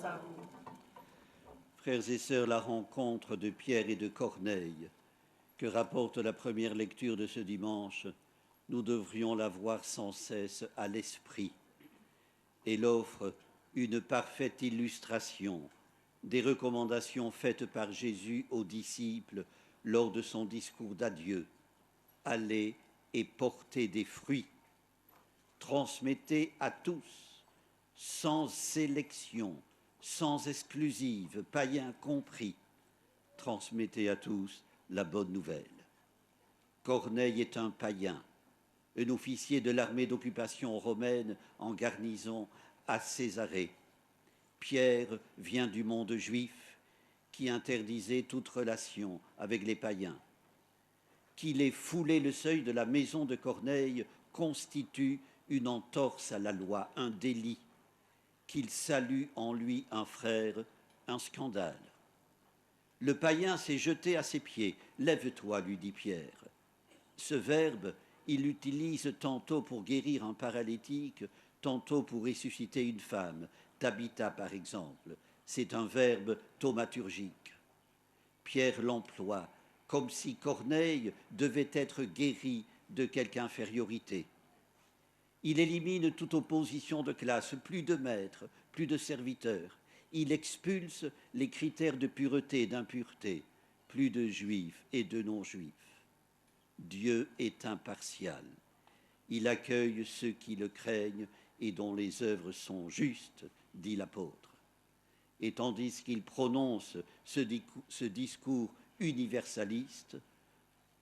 salut. Frères et sœurs, la rencontre de Pierre et de Corneille, que rapporte la première lecture de ce dimanche, nous devrions la voir sans cesse à l'esprit. Elle offre une parfaite illustration des recommandations faites par Jésus aux disciples lors de son discours d'adieu. Allez et portez des fruits, transmettez à tous, sans sélection, sans exclusive, païens compris, transmettez à tous la bonne nouvelle. Corneille est un païen, un officier de l'armée d'occupation romaine en garnison à Césarée. Pierre vient du monde juif qui interdisait toute relation avec les païens. Qu'il ait foulé le seuil de la maison de Corneille constitue une entorse à la loi, un délit. Qu'il salue en lui un frère, un scandale. Le païen s'est jeté à ses pieds. « Lève-toi », lui dit Pierre. Ce verbe, il l'utilise tantôt pour guérir un paralytique, tantôt pour ressusciter une femme. Tabitha, par exemple. C'est un verbe thaumaturgique. Pierre l'emploie comme si Corneille devait être guéri de quelque infériorité. Il élimine toute opposition de classe, plus de maîtres, plus de serviteurs. Il expulse les critères de pureté et d'impureté, plus de juifs et de non-juifs. Dieu est impartial. Il accueille ceux qui le craignent et dont les œuvres sont justes, dit l'apôtre. Et tandis qu'il prononce ce discours universaliste,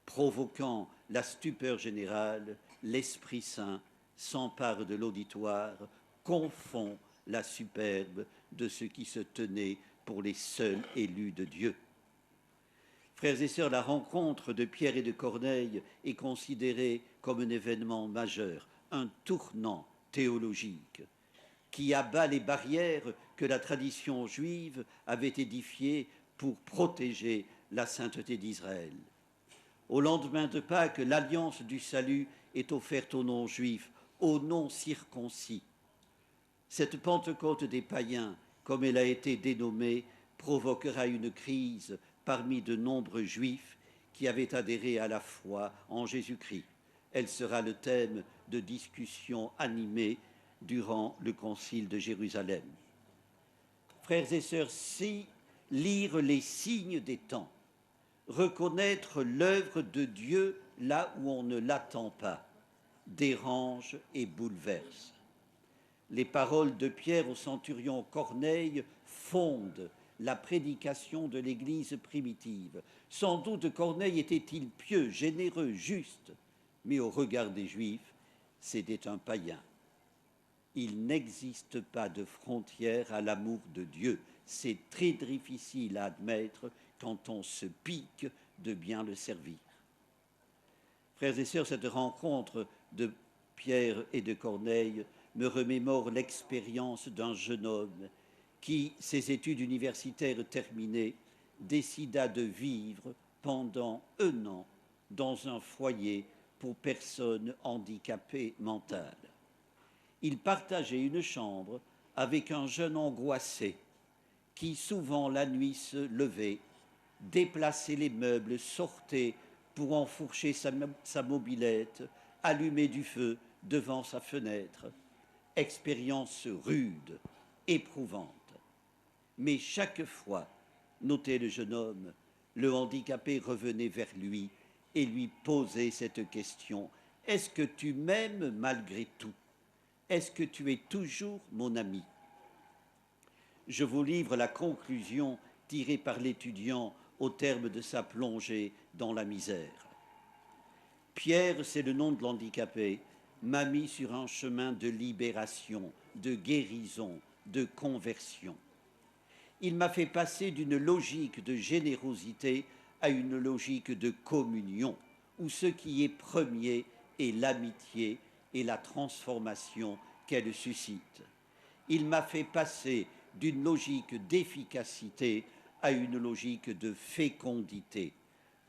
provoquant la stupeur générale, l'Esprit Saint s'empare de l'auditoire, confond la superbe de ceux qui se tenaient pour les seuls élus de Dieu. Frères et sœurs, la rencontre de Pierre et de Corneille est considérée comme un événement majeur, un tournant théologique qui abat les barrières que la tradition juive avait édifiées pour protéger la sainteté d'Israël. Au lendemain de Pâques, l'alliance du salut est offerte aux non-juifs, aux non-circoncis. Cette Pentecôte des païens, comme elle a été dénommée, provoquera une crise parmi de nombreux juifs qui avaient adhéré à la foi en Jésus-Christ. Elle sera le thème de discussions animées durant le concile de Jérusalem. Frères et sœurs, si lire les signes des temps, reconnaître l'œuvre de Dieu là où on ne l'attend pas, dérange et bouleverse. Les paroles de Pierre au centurion Corneille fondent la prédication de l'Église primitive. Sans doute Corneille était-il pieux, généreux, juste, mais au regard des Juifs, c'était un païen. Il n'existe pas de frontière à l'amour de Dieu. C'est très difficile à admettre quand on se pique de bien le servir. Frères et sœurs, cette rencontre de Pierre et de Corneille me remémore l'expérience d'un jeune homme qui, ses études universitaires terminées, décida de vivre pendant 1 an dans un foyer pour personnes handicapées mentales. Il partageait une chambre avec un jeune angoissé qui, souvent la nuit, se levait, déplaçait les meubles, sortait pour enfourcher sa mobilette, allumer du feu devant sa fenêtre. Expérience rude, éprouvante. Mais chaque fois, notait le jeune homme, le handicapé revenait vers lui et lui posait cette question. Est-ce que tu m'aimes malgré tout? Est-ce que tu es toujours mon ami? Je vous livre la conclusion tirée par l'étudiant au terme de sa plongée dans la misère. Pierre, c'est le nom de l'handicapé, m'a mis sur un chemin de libération, de guérison, de conversion. Il m'a fait passer d'une logique de générosité à une logique de communion, où ce qui est premier est l'amitié et la transformation qu'elle suscite. Il m'a fait passer d'une logique d'efficacité à une logique de fécondité,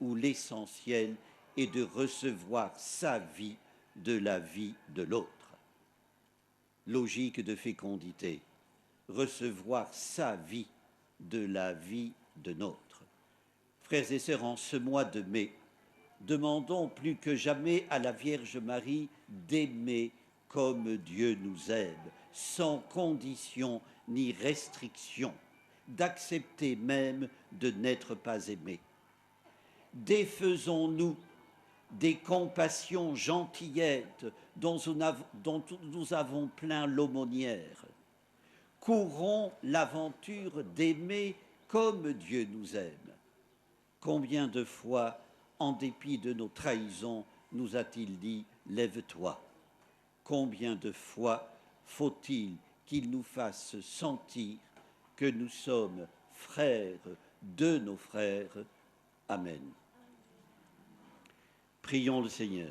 où l'essentiel est de recevoir sa vie de la vie de l'autre. Logique de fécondité. recevoir sa vie de la vie de nôtre. Frères et sœurs, en ce mois de mai, demandons plus que jamais à la Vierge Marie d'aimer comme Dieu nous aime, sans condition ni restriction, d'accepter même de n'être pas aimé. Défaisons-nous des compassions gentillettes dont nous avons plein l'aumônière. Courons l'aventure d'aimer comme Dieu nous aime. Combien de fois, en dépit de nos trahisons, nous a-t-il dit « Lève-toi » ? Combien de fois faut-il qu'il nous fasse sentir que nous sommes frères de nos frères ? Amen. Prions le Seigneur.